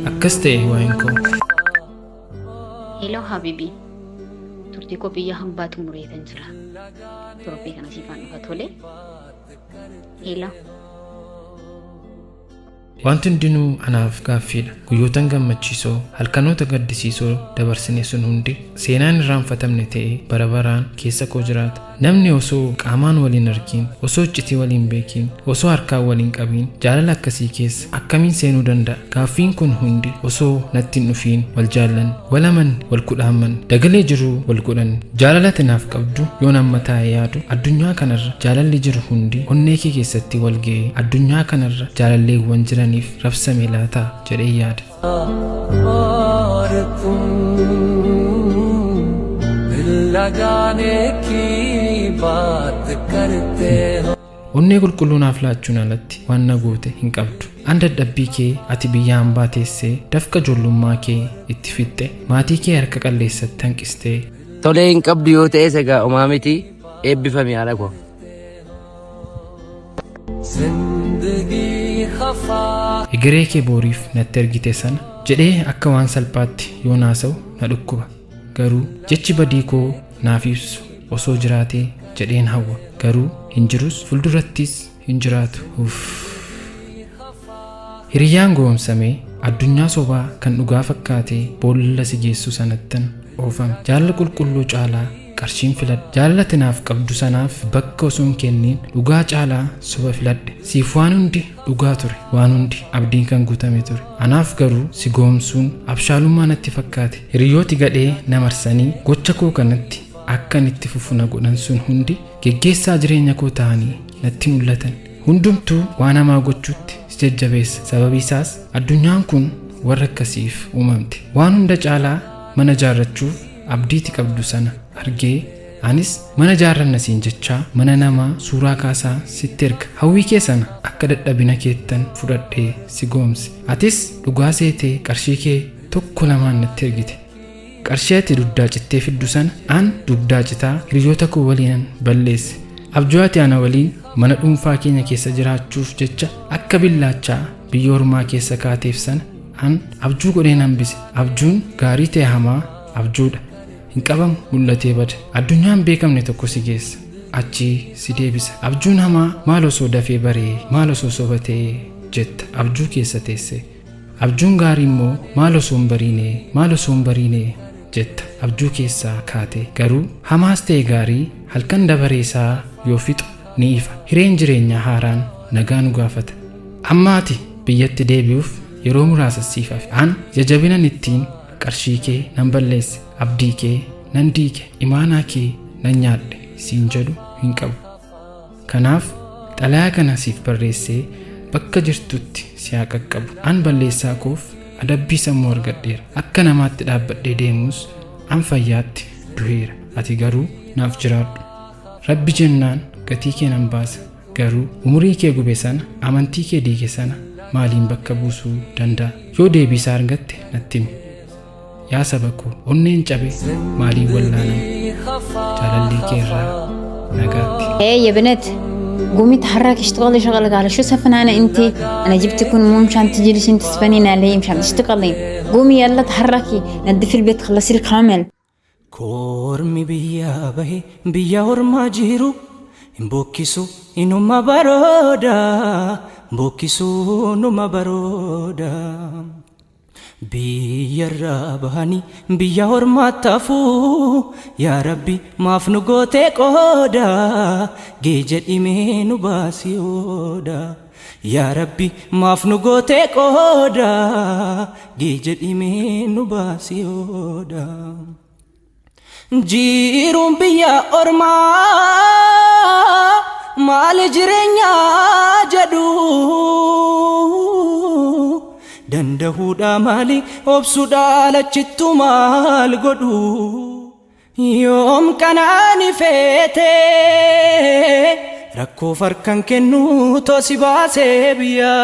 أكستي وينكو هلو حبيبي ترتي كو بيا هم بات مريد انجرا تروبي كان سيفان فتولي هلو wanti hundinuu anaaf gaaffiidha. Guyyootan gammachiisoo halkanoota gaddisiisoo dabarsine sun hundi seenaan irraanfatamne ta'ee bara baraan keessa koo jiraata. Namni osoo qaamaan waliin argiin, osoo iccitii waliin beekiin, osoo harkaan waliin qabiin jaalala akkasii keessa akkamiin seenuu danda'a? Gaaffiin kun hundi osoo natti hin dhufiin wal jaallan, wal aman, wal kudhaaman, dagalee jiru wal godhan. Jaalala tinaaf qabdu yoon amma taa'ee yaadu addunyaa kanarra jaalalli jiru hundi onnee kee keessatti wal ga'ee addunyaa kanarra jaalalleewwan jiran रफ्समे लाता जड़े याद और तुम दिल लगाने की बात करते हो उन्ने qulqulluunaaf laachuun alatti waan na goote hin qabdu. Anda dadhabbii kee ati biyya hambaa teessee dafqa ijoollummaa kee itti fixxe maatii kee harka qalleessatti hanqistee tolee hin qabdu yoo ta'e sagaa uumaa miti eebbifame haala koo. Egeree kee booriif natti ergite sana jedhee akka waan salphaatti yoo naasa'u na dhukkuba. Garuu jechi badii koo naaf ibsu osoo jiraatee jedheen hawwa. Garuu hin jirus fuldurattis hin jiraatu. Hiriyyaan goomsamee addunyaa sobaa kan dhugaa fakkaatee boolla si geessu sanattan oofame. Jaalala qulqulluu caalaa qarshiin filadhe. Jaalala tinaaf qabdu sanaaf bakka osoo hin kenniin dhugaa caalaa soba filadhe. Siif waan hundi dhugaa ture, waan hundi abdiin kan guutame ture. Anaaf garuu si goomsuun abshaalummaa natti fakkaate. Hiriyooti gadhee na marsanii gocha koo kanatti akkan itti fufu na godhan sun hundi geggeessaa jireenya koo ta'anii natti mul'atan. Hundumtuu waan hamaa gochuutti si jajjabeessa. Sababii isaas addunyaan kun warra akkasiif uumamte. Waan hunda caalaa mana ijaarrachuuf abdiiti qabdu sana argee anis mana ijaarranna siin jechaa mana namaa suuraa kaasaa sitti erga. Hawwii kee sana akka dadhabina keettan fudhadhee si goomse. Atis dhugaa seetee qarshii kee tokko lamaan natti ergite. Qarshii ati dugdaa cittee fiddu sana aan dugdaa citaa hiriyoota koo waliin balleesse. Abjuu ati ana waliin mana dhuunfaa keenya keessa jiraachuuf jecha akka billaachaa biyya ormaa keessa kaateef sana aan abjuu godheen hambise. Abjuun gaarii ta'e hamaa abjuudha. Hin qabamu mul'atee bada. Addunyaan beekamne tokko si geessa achii si deebisa. Abjuun hamaa maal osoo dafee baree maal osoo sobatee jetta abjuu keessa teesse. Abjuun gaarii immoo maal osoo hin bariine jetta abjuu keessaa kaate. Garuu hamaas ta'e gaarii halkan dabareesaa yoo fixu ni ifa. Hireen jireenyaa haaraan nagaan gaafata. Amma ati biyyatti deebi'uuf yeroo muraasa siif hafe. Aan jajabinan ittiin qarshii kee nan balleesse. Abdii kee nan diige. Imaanaa kee nan nyaadhe siin jedhu hin qabu. Kanaaf xalayaa kana siif barreessee bakka jirtutti si haa qaqqabu. Aan balleessaa koof adabbii sammuu argadheera. Akka namaatti dhaabbadhee deemus an fayyaatti duheera. Ati garuu naaf jiraadhu. Rabbi jennaan gatii kee nan baasa. Garuu umurii kee gube sana amantii kee diige sana maaliin bakka buusuu danda'a? Yoo deebiisaa argatte natti himi. yaa saba koo onneen cabe maaliin wallaanama jaalallee kee irraa nagaatti. يا بنات قومي تحركي اشتغلي شغلك على شو سفنانة انتي انا جبتكم مو مشان تجلسي انت تسفنين علي مشان تشتغلين قومي يلا تحركي ندفي البيت خلصي الكامل كورمي بيا بهي بيا ورما جيرو بوكيسو إنو ما بارودا بوكيسو نو ما بارودا بيا رابهاني بيا ورما تافو يا ربي مافنو غوتي قودا جيجت إمينو باسيودا يا ربي مافنو غوتي قودا جيجت إمينو باسيودا جيرون بيا أورما مال جرينيا جدو دندهودا مالي أبسودا لچتو مال غدو يوم كاناني فيتي ركو فركن كنو توسي باسي بيا